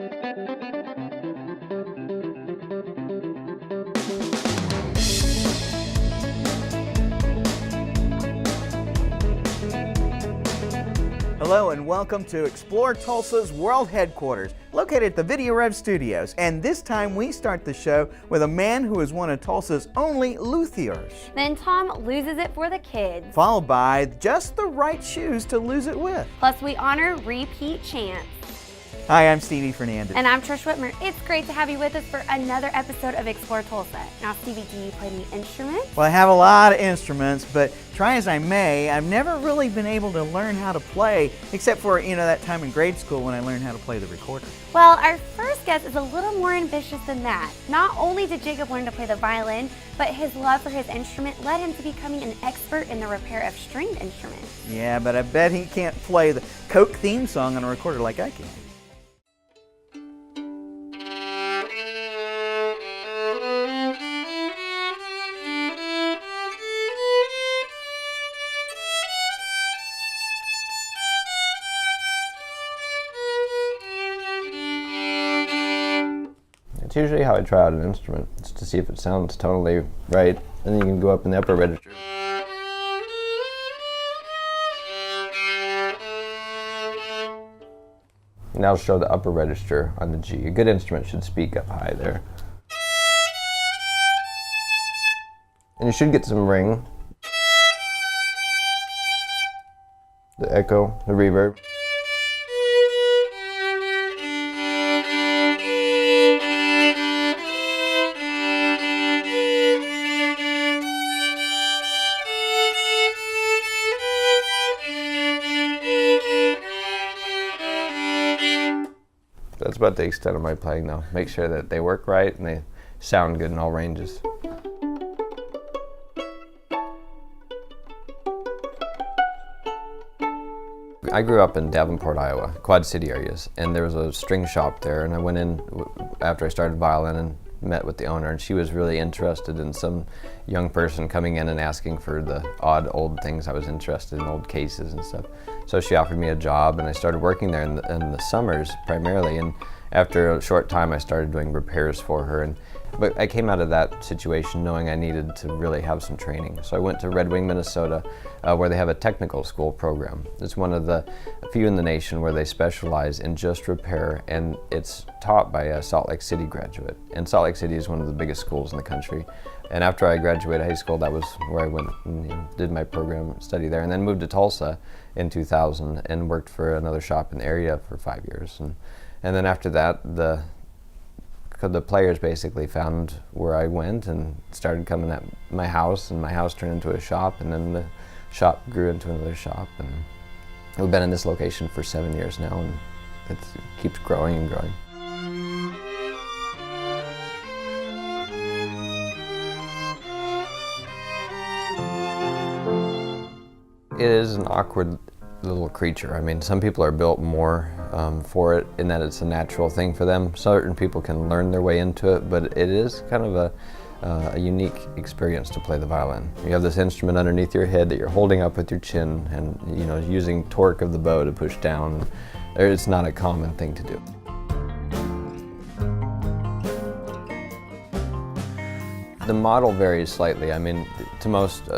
Hello and welcome to Explore Tulsa's World Headquarters, located at the Video Rev Studios. And this time we start the show with a man who is one of Tulsa's only luthiers. Then Tom loses it for the kids. Followed by just the right shoes to lose it with. Plus we honor repeat champs. Hi, I'm Stevie Fernandez. And I'm Trish Whitmer. It's great to have you with us for another episode of Explore Tulsa. Now Stevie, do you play any instruments? Well, I have a lot of instruments, but try as I may, I've never really been able to learn how to play, except for, that time in grade school when I learned how to play the recorder. Well, our first guest is a little more ambitious than that. Not only did Jacob learn to play the violin, but his love for his instrument led him to becoming an expert in the repair of stringed instruments. Yeah, but I bet he can't play the Coke theme song on a recorder like I can. It's usually how I try out an instrument, just to see if it sounds tonally right, and then you can go up in the upper register. And I'll show the upper register on the G. A good instrument should speak up high there. And you should get some ring, the echo, the reverb. That's about the extent of my playing now. Make sure that they work right and they sound good in all ranges. I grew up in Davenport, Iowa, Quad City areas, and there was a string shop there, and I went in after I started violin and met with the owner, and she was really interested in some young person coming in and asking for the odd old things I was interested in, old cases and stuff. So she offered me a job, and I started working there in the summers primarily, and after a short time I started doing repairs for her. But I came out of that situation knowing I needed to really have some training. So I went to Red Wing, Minnesota, where they have a technical school program. It's one of the few in the nation where they specialize in just repair, and it's taught by a Salt Lake City graduate. And Salt Lake City is one of the biggest schools in the country. And after I graduated high school, that was where I went and did my program study there, and then moved to Tulsa in 2000 and worked for another shop in the area for 5 years. And then after that, the players basically found where I went and started coming at my house, and my house turned into a shop, and then the shop grew into another shop, and we've been in this location for 7 years now, and it keeps growing and growing. It is an awkward little creature. I mean, some people are built more for it in that it's a natural thing for them. Certain people can learn their way into it, but it is kind of a unique experience to play the violin. You have this instrument underneath your head that you're holding up with your chin, and using torque of the bow to push down. It's not a common thing to do. The model varies slightly. I mean, to most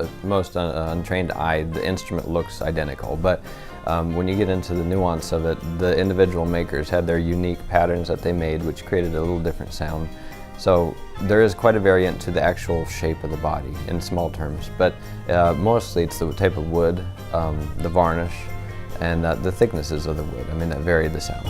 untrained eye, the instrument looks identical, but when you get into the nuance of it, the individual makers had their unique patterns that they made, which created a little different sound. So there is quite a variant to the actual shape of the body in small terms, but mostly it's the type of wood, the varnish, and the thicknesses of the wood. I mean, that vary the sound.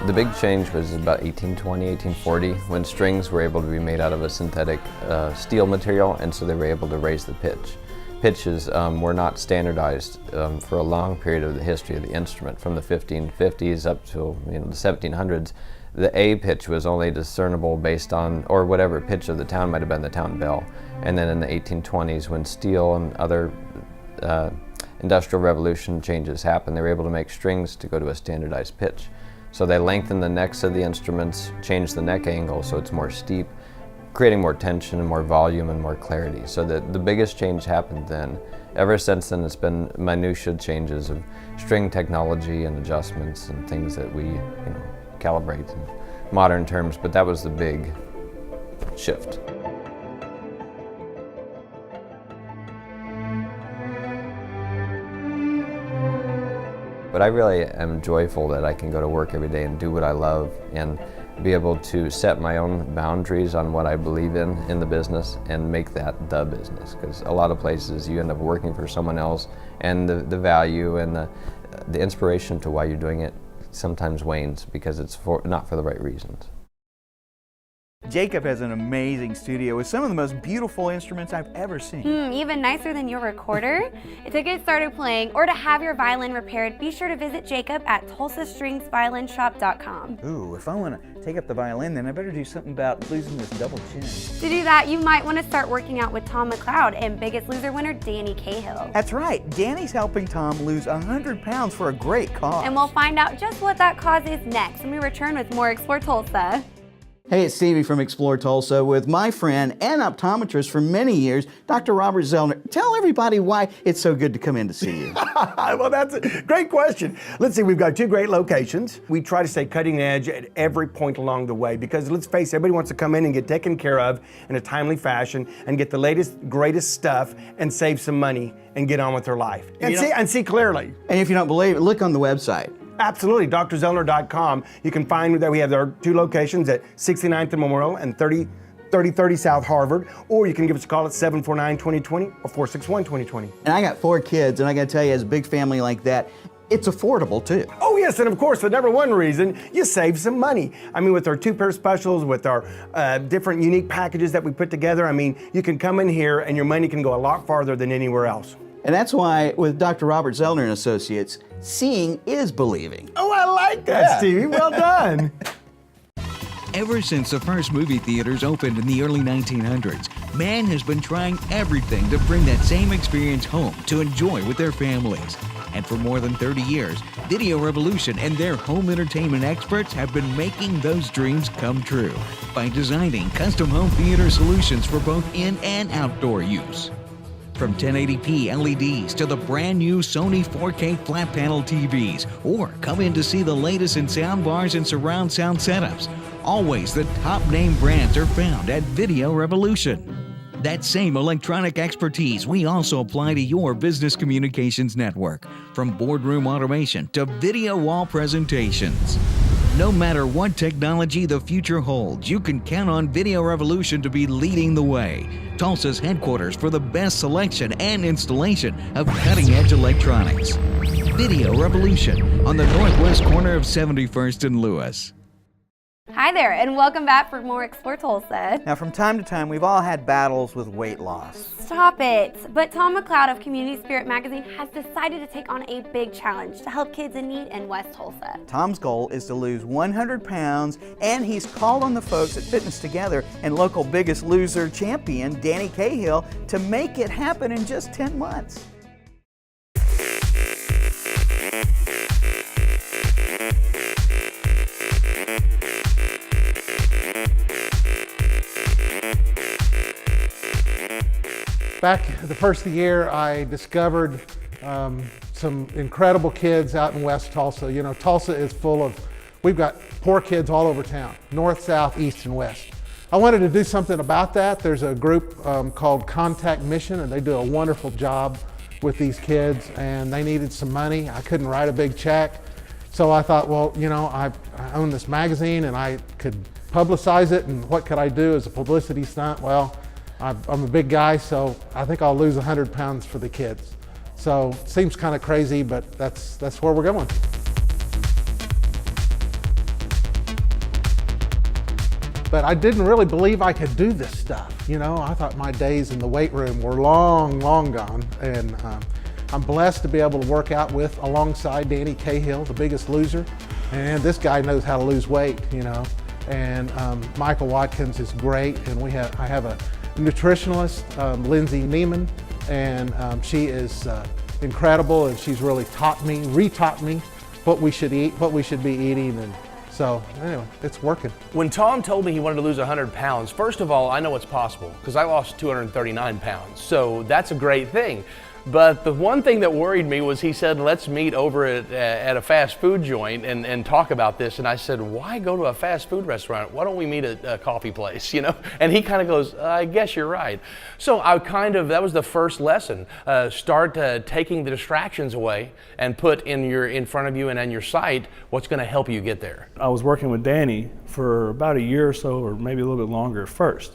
The big change was about 1820, 1840, when strings were able to be made out of a synthetic steel material, and so they were able to raise the pitch. Pitches were not standardized for a long period of the history of the instrument, from the 1550s up to the 1700s. The A pitch was only discernible based on, or whatever pitch of the town might have been the town bell. And then in the 1820s, when steel and other industrial revolution changes happened, they were able to make strings to go to a standardized pitch. So they lengthened the necks of the instruments, changed the neck angle so it's more steep, creating more tension and more volume and more clarity. So the biggest change happened then, ever since then it's been minutiae changes of string technology and adjustments and things that we calibrate in modern terms, but that was the big shift. But I really am joyful that I can go to work every day and do what I love and be able to set my own boundaries on what I believe in the business and make that the business. Because a lot of places you end up working for someone else and the value and the inspiration to why you're doing it sometimes wanes because it's not for the right reasons. Jacob has an amazing studio with some of the most beautiful instruments I've ever seen. Even nicer than your recorder. To get started playing or to have your violin repaired, be sure to visit Jacob at tulsastringsviolinshop.com. Ooh, if I want to take up the violin, then I better do something about losing this double chin. To do that, you might want to start working out with Tom McCloud and Biggest Loser winner Danny Cahill. That's right, Danny's helping Tom lose 100 pounds for a great cause. And we'll find out just what that cause is next when we return with more Explore Tulsa. Hey, it's Stevie from Explore Tulsa with my friend and optometrist for many years, Dr. Robert Zellner. Tell everybody why it's so good to come in to see you. Well, that's a great question. Let's see, we've got 2 great locations. We try to stay cutting edge at every point along the way because let's face it, everybody wants to come in and get taken care of in a timely fashion and get the latest, greatest stuff and save some money and get on with their life. And see clearly. And if you don't believe it, look on the website. Absolutely, drzellner.com. You can find that we have our 2 locations at 69th and Memorial and 3030 South Harvard, or you can give us a call at 749-2020 or 461-2020. And I got 4 kids, and I gotta tell you, as a big family like that, it's affordable too. Oh yes, and of course, the number 1 reason, you save some money. I mean, with our 2-pair specials, with our different unique packages that we put together, I mean, you can come in here and your money can go a lot farther than anywhere else. And that's why with Dr. Robert Zellner and Associates, seeing is believing. Oh, I like that, Stevie. Well done. Ever since the first movie theaters opened in the early 1900s, man has been trying everything to bring that same experience home to enjoy with their families. And for more than 30 years, Video Revolution and their home entertainment experts have been making those dreams come true by designing custom home theater solutions for both in and outdoor use. From 1080p LEDs to the brand new Sony 4K flat panel TVs, or come in to see the latest in sound bars and surround sound setups. Always the top name brands are found at Video Revolution. That same electronic expertise we also apply to your business communications network, from boardroom automation to video wall presentations. No matter what technology the future holds, you can count on Video Revolution to be leading the way. Tulsa's headquarters for the best selection and installation of cutting-edge electronics. Video Revolution on the northwest corner of 71st and Lewis. Hi there, and welcome back for more Explore Tulsa. Now, from time to time, we've all had battles with weight loss. Stop it! But Tom McCloud of Community Spirit Magazine has decided to take on a big challenge to help kids in need in West Tulsa. Tom's goal is to lose 100 pounds, and he's called on the folks at Fitness Together and local Biggest Loser champion, Danny Cahill, to make it happen in just 10 months. Back the first of the year, I discovered some incredible kids out in West Tulsa. You know, Tulsa is full of, we've got poor kids all over town, north, south, east, and west. I wanted to do something about that. There's a group called Contact Mission, and they do a wonderful job with these kids, and they needed some money. I couldn't write a big check. So I thought, well, you know, I own this magazine and I could publicize it, and what could I do as a publicity stunt? Well, I'm a big guy, so I think I'll lose 100 pounds for the kids. So it seems kind of crazy, but that's where we're going. But I didn't really believe I could do this stuff. You know, I thought my days in the weight room were long, long gone. And I'm blessed to be able to work out alongside Danny Cahill, the Biggest Loser. And this guy knows how to lose weight, you know. And Michael Watkins is great. And I have a nutritionalist, Lindsay Neiman, and she is incredible, and she's really retaught me what we should eat, what we should be eating, and so anyway, it's working. When Tom told me he wanted to lose 100 pounds, first of all, I know it's possible because I lost 239 pounds, so that's a great thing. But the one thing that worried me was he said, let's meet over at a fast food joint and talk about this. And I said, why go to a fast food restaurant? Why don't we meet at a coffee place, you know? And he kind of goes, I guess you're right. So that was the first lesson. Start taking the distractions away and put in front of you and on your sight what's going to help you get there. I was working with Danny for about a year or so, or maybe a little bit longer at first.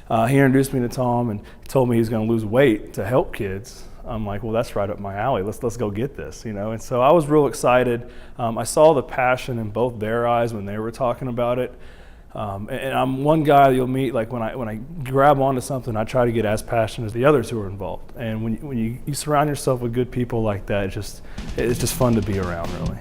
He introduced me to Tom and told me he was going to lose weight to help kids. I'm like, well, that's right up my alley. Let's go get this, you know. And so I was real excited. I saw the passion in both their eyes when they were talking about it. And I'm one guy that you'll meet, like when I grab onto something, I try to get as passionate as the others who are involved. And when you surround yourself with good people like that, it's just fun to be around, really.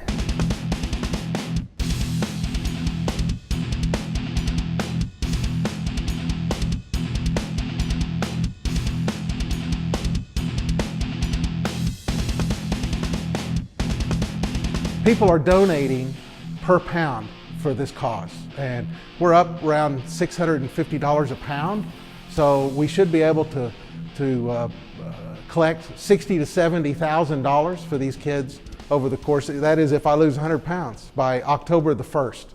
People are donating per pound for this cause, and we're up around $650 a pound, so we should be able to collect $60,000 to $70,000 for these kids over the course, that is if I lose 100 pounds, by October the 1st.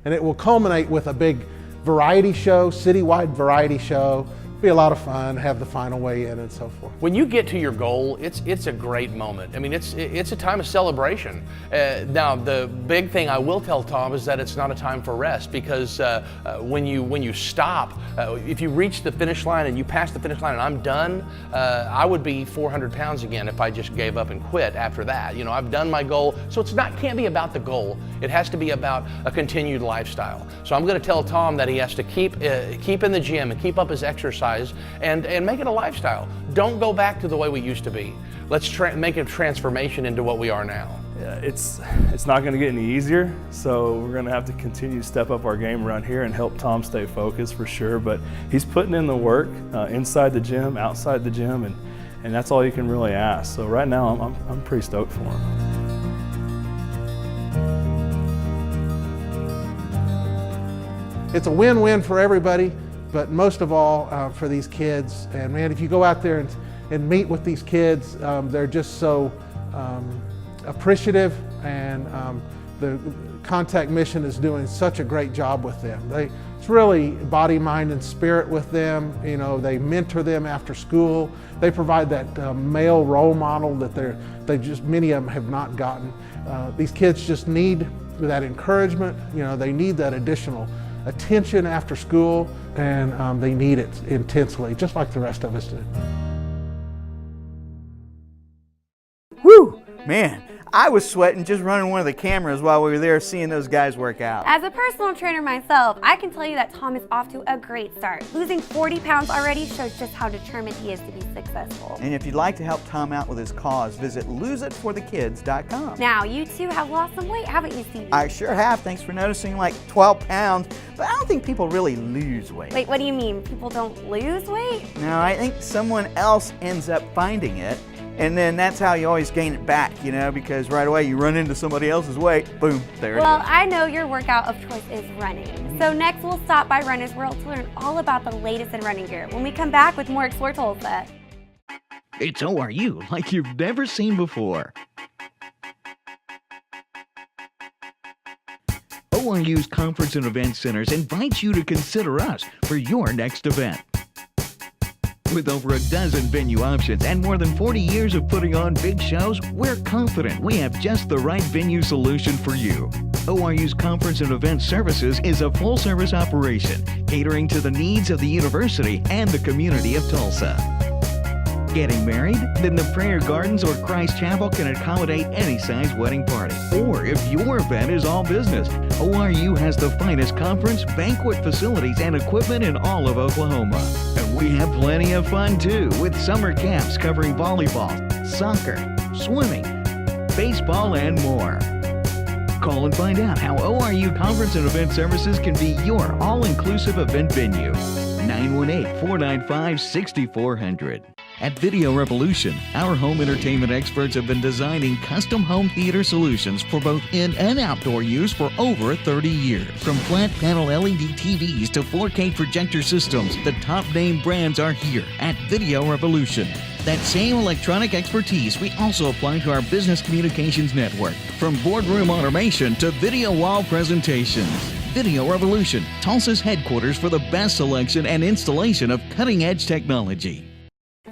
And it will culminate with a big variety show, citywide variety show. Be a lot of fun, have the final weigh in and so forth. When you get to your goal, it's a great moment. I mean, it's a time of celebration. Now, the big thing I will tell Tom is that it's not a time for rest, because when you stop, if you reach the finish line and you pass the finish line and I'm done, I would be 400 pounds again if I just gave up and quit after that. You know, I've done my goal, so can't be about the goal. It has to be about a continued lifestyle. So I'm going to tell Tom that he has to keep in the gym and keep up his exercise and make it a lifestyle. Don't go back to the way we used to be. Let's make a transformation into what we are now. Yeah, it's not going to get any easier, so we're going to have to continue to step up our game around here and help Tom stay focused for sure. But he's putting in the work inside the gym, outside the gym, and that's all you can really ask. So right now I'm pretty stoked for him. It's a win-win for everybody, but most of all for these kids. And man, if you go out there and meet with these kids, they're just so appreciative, and the Contact Mission is doing such a great job with them. It's really body, mind, and spirit with them. You know, they mentor them after school. They provide that male role model that many of them have not gotten. These kids just need that encouragement. You know, they need that additional attention after school, and they need it intensely, just like the rest of us do. Whew, man, I was sweating just running one of the cameras while we were there seeing those guys work out. As a personal trainer myself, I can tell you that Tom is off to a great start. Losing 40 pounds already shows just how determined he is to be successful. And if you'd like to help Tom out with his cause, visit loseitforthekids.com. Now, you two have lost some weight, haven't you, Stevie? I sure have. Thanks for noticing, like 12 pounds. But I don't think people really lose weight. Wait, what do you mean? People don't lose weight? No, I think someone else ends up finding it. And then that's how you always gain it back, you know, because right away you run into somebody else's weight, boom, there it is. Well, I know your workout of choice is running. So next we'll stop by RunnersWorld to learn all about the latest in running gear when we come back with more Explore Tulsa. It's ORU like you've never seen before. ORU's Conference and Event Centers invites you to consider us for your next event. With over a dozen venue options and more than 40 years of putting on big shows, we're confident we have just the right venue solution for you. ORU's Conference and Event Services is a full-service operation, catering to the needs of the university and the community of Tulsa. Getting married? Then the Prayer Gardens or Christ Chapel can accommodate any size wedding party. Or if your event is all business, ORU has the finest conference, banquet facilities, and equipment in all of Oklahoma. And we have plenty of fun too, with summer camps covering volleyball, soccer, swimming, baseball, and more. Call and find out how ORU Conference and Event Services can be your all-inclusive event venue. 918-495-6400. At Video Revolution, our home entertainment experts have been designing custom home theater solutions for both in and outdoor use for over 30 years. From flat panel LED TVs to 4K projector systems, the top name brands are here at Video Revolution. That same electronic expertise we also apply to our business communications network, from boardroom automation to video wall presentations. Video Revolution, Tulsa's headquarters for the best selection and installation of cutting-edge technology.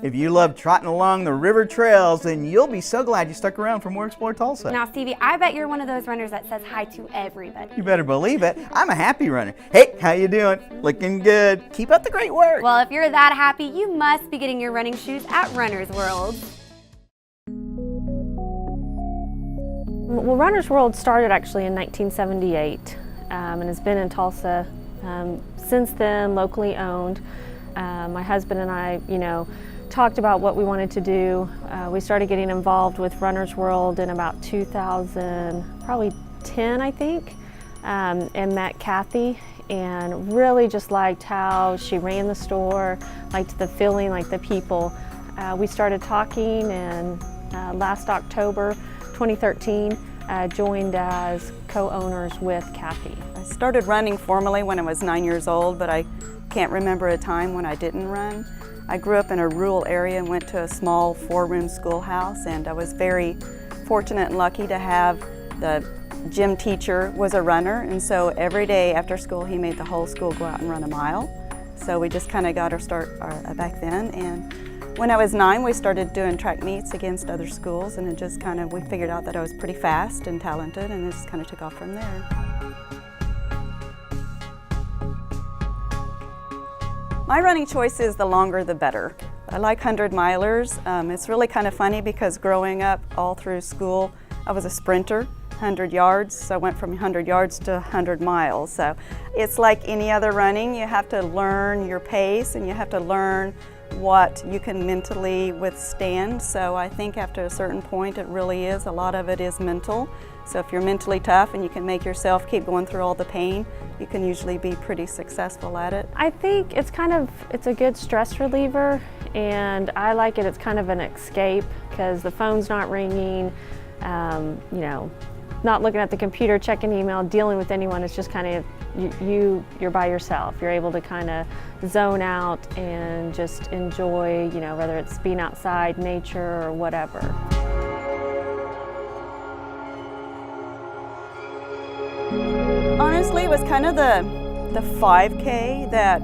If you love trotting along the river trails, then you'll be so glad you stuck around for more Explore Tulsa. Now, Stevie, I bet you're one of those runners that says hi to everybody. You better believe it. I'm a happy runner. Hey, how you doing? Looking good. Keep up the great work. Well, if you're that happy, you must be getting your running shoes at Runner's World. Well, Runner's World started actually in 1978 and has been in Tulsa since then, locally owned. My husband and I, talked about what we wanted to do. We started getting involved with Runner's World in about 2010, I think, and met Kathy and really just liked how she ran the store, liked the feeling, liked the people. We started talking, and last October 2013 joined as co-owners with Kathy. I started running formally when I was 9 years old, but I can't remember a time when I didn't run. I grew up in a rural area and went to a small 4-room schoolhouse, and I was very fortunate and lucky to have the gym teacher was a runner, and so every day after school he made the whole school go out and run a mile. So we just kind of got our start back then, and when I was 9 we started doing track meets against other schools, and it just we figured out that I was pretty fast and talented, and it just kind of took off from there. My running choice is the longer the better. I like 100-milers. It's really kind of funny because growing up all through school, I was a sprinter, 100 yards, so I went from 100 yards to 100 miles. So it's like any other running. You have to learn your pace and you have to learn what you can mentally withstand. So I think after a certain point it really is, a lot of it is mental. So if you're mentally tough and you can make yourself keep going through all the pain, you can usually be pretty successful at it. I think it's a good stress reliever, and I like it. It's kind of an escape because the phone's not ringing, not looking at the computer, checking email, dealing with anyone. It's just you're by yourself. You're able to kind of zone out and just enjoy, whether it's being outside, nature, or whatever. Honestly, it was kind of the 5K that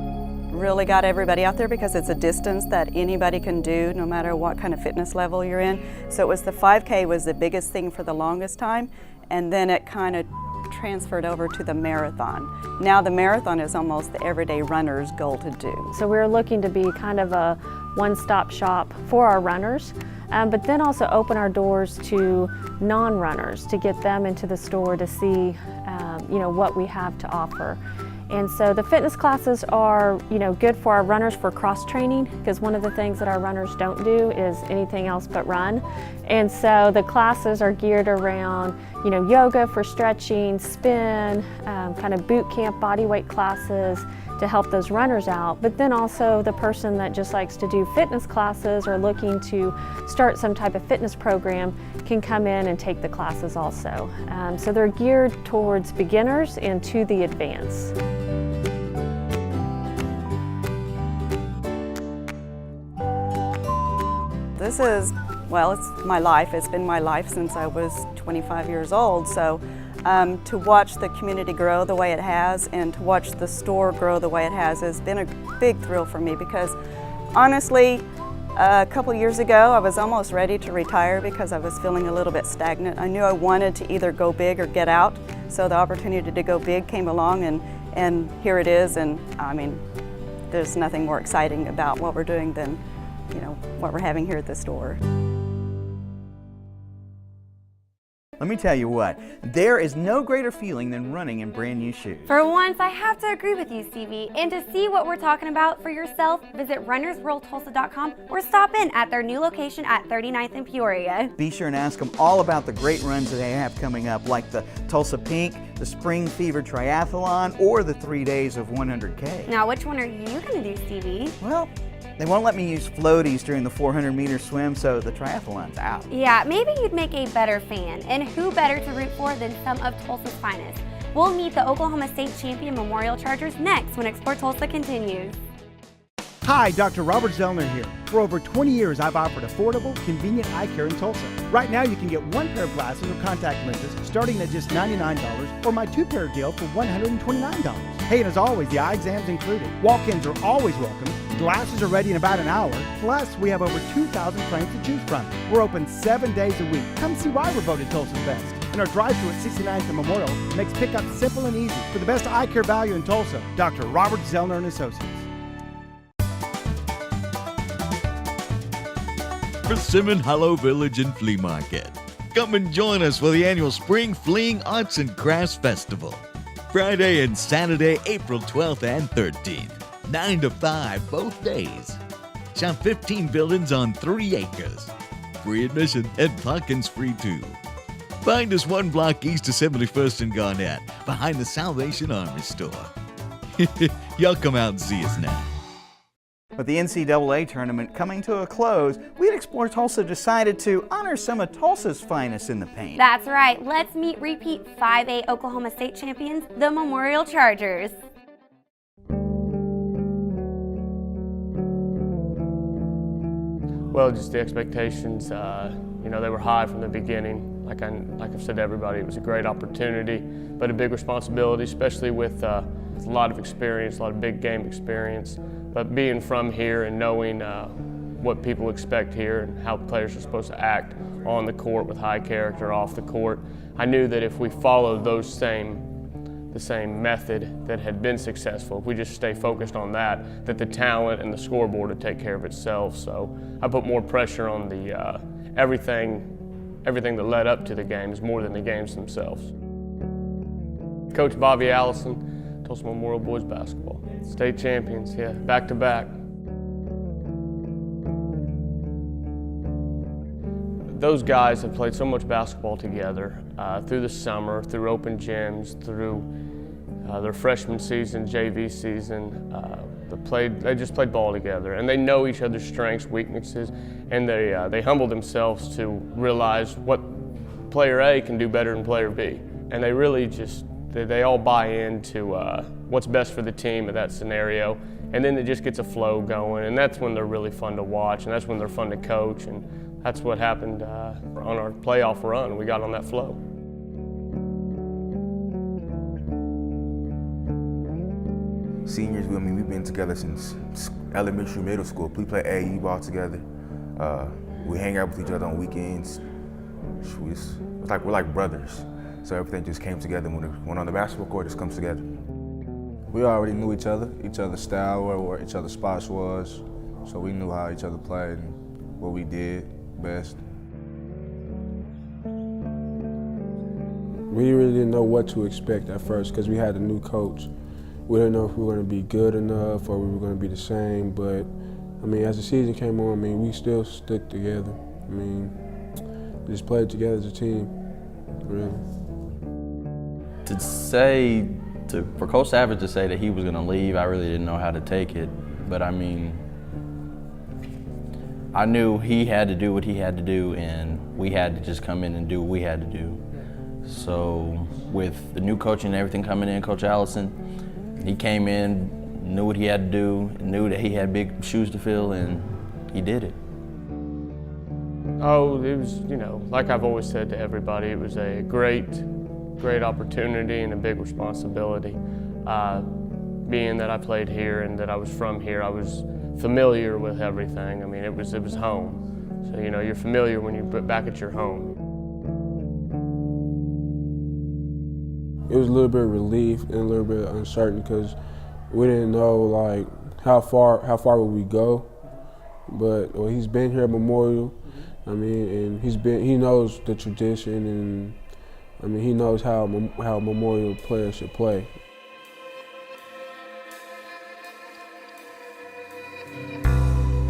really got everybody out there because it's a distance that anybody can do no matter what kind of fitness level you're in. So it was the 5K was the biggest thing for the longest time, and then it kind of transferred over to the marathon. Now the marathon is almost the everyday runner's goal to do. So we're looking to be kind of a one-stop shop for our runners, but then also open our doors to non-runners to get them into the store to see what we have to offer. And so the fitness classes are, good for our runners for cross-training, because one of the things that our runners don't do is anything else but run. And so the classes are geared around, yoga for stretching, spin, kind of boot camp body weight classes to help those runners out. But then also the person that just likes to do fitness classes or looking to start some type of fitness program can come in and take the classes also. So they're geared towards beginners and to the advanced. This is, it's my life. It's been my life since I was 25 years old. So to watch the community grow the way it has and to watch the store grow the way it has been a big thrill for me, because honestly, a couple years ago I was almost ready to retire because I was feeling a little bit stagnant. I knew I wanted to either go big or get out, so the opportunity to go big came along, and here it is. And I mean, there's nothing more exciting about what we're doing than what we're having here at the store. Let me tell you what, there is no greater feeling than running in brand new shoes. For once, I have to agree with you, Stevie. And to see what we're talking about for yourself, visit RunnersWorldTulsa.com or stop in at their new location at 39th and Peoria. Be sure and ask them all about the great runs that they have coming up, like the Tulsa Pink, the Spring Fever Triathlon, or the 3 days of 100K. Now, which one are you going to do, Stevie? Well, They won't let me use floaties during the 400-meter swim, so the triathlon's out. Yeah, maybe you'd make a better fan. And who better to root for than some of Tulsa's finest? We'll meet the Oklahoma State champion Memorial Chargers next when Explore Tulsa continues. Hi, Dr. Robert Zellner here. For over 20 years, I've offered affordable, convenient eye care in Tulsa. Right now, you can get one pair of glasses or contact lenses starting at just $99, or my two-pair deal for $129. Hey, and as always, the eye exam's included. Walk-ins are always welcome. Glasses are ready in about an hour. Plus, we have over 2,000 frames to choose from. We're open 7 days a week. Come see why we're voted Tulsa's best. And our drive-thru at 69th and Memorial makes pickup simple and easy. For the best eye care value in Tulsa, Dr. Robert Zellner and Associates. Persimmon Hollow Village and Flea Market. Come and join us for the annual Spring Fleeing Arts and Crafts Festival. Friday and Saturday, April 12th and 13th, 9 to 5 both days. Shop 15 buildings on 3 acres. Free admission and parking's free too. Find us 1 block east of 71st and Garnett, behind the Salvation Army store. Y'all come out and see us now. With the NCAA tournament coming to a close, we at Explore Tulsa decided to honor some of Tulsa's finest in the paint. That's right. Let's meet repeat 5A Oklahoma State champions, the Memorial Chargers. Well, just the expectations, you know, they were high from the beginning. Like I've said to everybody, it was a great opportunity, but a big responsibility, especially with a lot of experience, a lot of big game experience. But being from here and knowing what people expect here and how players are supposed to act on the court with high character, off the court, I knew that if we followed the same method that had been successful, if we just stay focused on that the talent and the scoreboard would take care of itself. So I put more pressure on the everything that led up to the games more than the games themselves. Coach Bobby Allison, Tulsa Memorial Boys Basketball. State champions, yeah, back to back. Those guys have played so much basketball together through the summer, through open gyms, through their freshman season, JV season. They just played ball together, and they know each other's strengths, weaknesses, and they humble themselves to realize what player A can do better than player B. And they really just, they all buy into what's best for the team in that scenario, and then it just gets a flow going, and that's when they're really fun to watch, and that's when they're fun to coach, and that's what happened on our playoff run. We got on that flow. Seniors, I mean, we've been together since elementary, middle school. We play AAU ball together. We hang out with each other on weekends. We're like brothers. So everything just came together when on the basketball court, it just comes together. We already knew each other's style, where each other's spots was. So we knew how each other played and what we did best. We really didn't know what to expect at first because we had a new coach. We didn't know if we were going to be good enough or we were going to be the same, but I mean, as the season came on, I mean, we still stuck together. I mean, we just played together as a team, really. For Coach Savage to say that he was going to leave, I really didn't know how to take it. But I mean, I knew he had to do what he had to do, and we had to just come in and do what we had to do. So with the new coach and everything coming in, Coach Allison, he came in, knew what he had to do, knew that he had big shoes to fill, and he did it. Oh, it was, you know, like I've always said to everybody, it was a great opportunity and a big responsibility. Being that I played here and that I was from here, I was familiar with everything. I mean, it was home. So, you know, you're familiar when you're back at your home. It was a little bit of relief and a little bit uncertain because we didn't know like how far would we go. But he's been here at Memorial. I mean, and he knows the tradition, and I mean, he knows how Memorial players should play.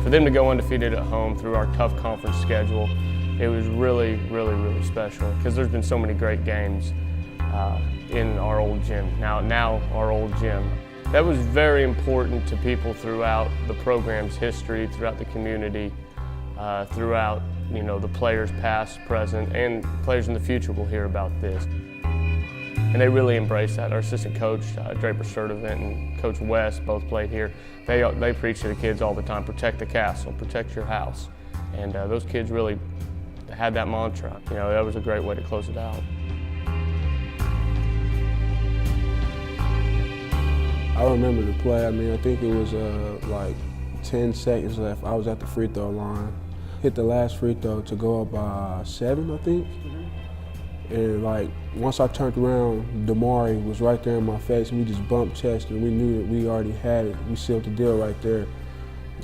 For them to go undefeated at home through our tough conference schedule, it was really, really, really special because there's been so many great games in our old gym. Now our old gym. That was very important to people throughout the program's history, throughout the community, throughout the players past, present, and players in the future will hear about this. And they really embrace that. Our assistant coach, Draper Sturdivant, and Coach West both played here. They preach to the kids all the time, protect the castle, protect your house. And those kids really had that mantra. That was a great way to close it out. I remember the play. I think it was like 10 seconds left. I was at the free throw line. Hit the last free throw to go up by 7, I think. And once I turned around, Damari was right there in my face, and we just bumped chest, and we knew that we already had it. We sealed the deal right there.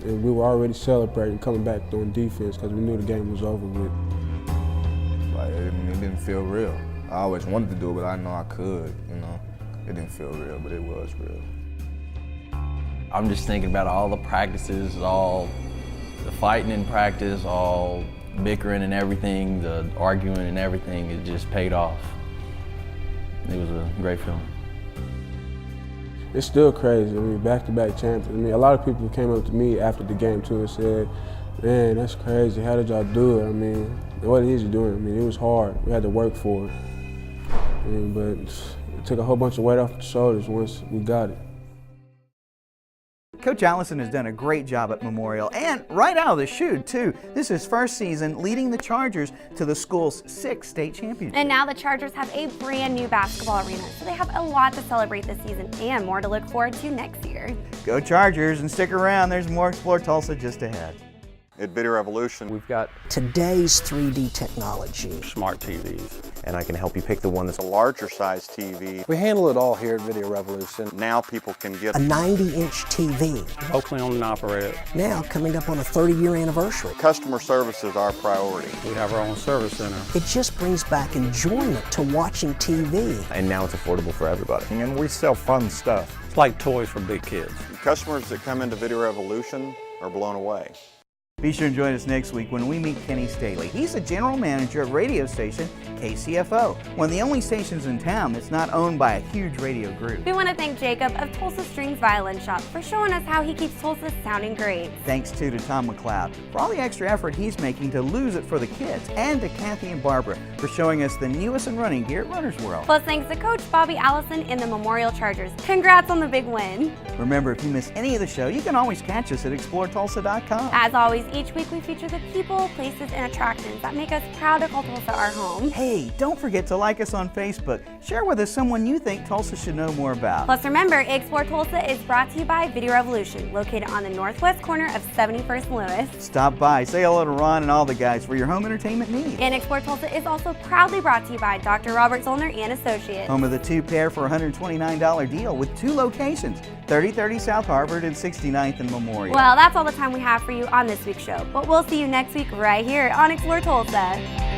And we were already celebrating, coming back on defense, because we knew the game was over with. It didn't feel real. I always wanted to do it, but I know I could, It didn't feel real, but it was real. I'm just thinking about all the practices, all the fighting in practice, all bickering and everything, the arguing and everything. It just paid off. It was a great feeling. It's still crazy. Back-to-back champions. A lot of people came up to me after the game too and said, "Man, that's crazy. How did y'all do it?" What is you doing? It was hard. We had to work for it. But it took a whole bunch of weight off the shoulders once we got it. Coach Allison has done a great job at Memorial, and right out of the chute, too. This is his first season leading the Chargers to the school's 6th state championship. And now the Chargers have a brand new basketball arena, so they have a lot to celebrate this season and more to look forward to next year. Go Chargers, and stick around. There's more Explore Tulsa just ahead. At Video Revolution, we've got today's 3D technology, smart TVs, and I can help you pick the one that's a larger size TV. We handle it all here at Video Revolution. Now people can get a 90-inch TV. Locally owned and operated. Now coming up on a 30-year anniversary. Customer service is our priority. We have our own service center. It just brings back enjoyment to watching TV. And now it's affordable for everybody. And we sell fun stuff. It's like toys for big kids. Customers that come into Video Revolution are blown away. Be sure to join us next week when we meet Kenny Staley. He's the general manager of radio station KCFO, one of the only stations in town that's not owned by a huge radio group. We want to thank Jacob of Tulsa Strings Violin Shop for showing us how he keeps Tulsa sounding great. Thanks to Tom McCloud for all the extra effort he's making to lose it for the kids, and to Kathy and Barbara for showing us the newest in running gear at RunnersWorld. Plus thanks to Coach Bobby Allison and the Memorial Chargers. Congrats on the big win. Remember, if you miss any of the show, you can always catch us at exploretulsa.com. As always, each week we feature the people, places, and attractions that make us proud to call Tulsa our home. Hey, don't forget to like us on Facebook. Share with us someone you think Tulsa should know more about. Plus remember, Explore Tulsa is brought to you by Video Revolution, located on the northwest corner of 71st and Lewis. Stop by, say hello to Ron and all the guys for your home entertainment needs. And Explore Tulsa is also proudly brought to you by Dr. Robert Zollner and Associates. Home of the 2-pair for $129 deal with 2 locations, 3030 South Harvard and 69th and Memorial. Well, that's all the time we have for you on this week's show, but we'll see you next week right here on Explore Tulsa.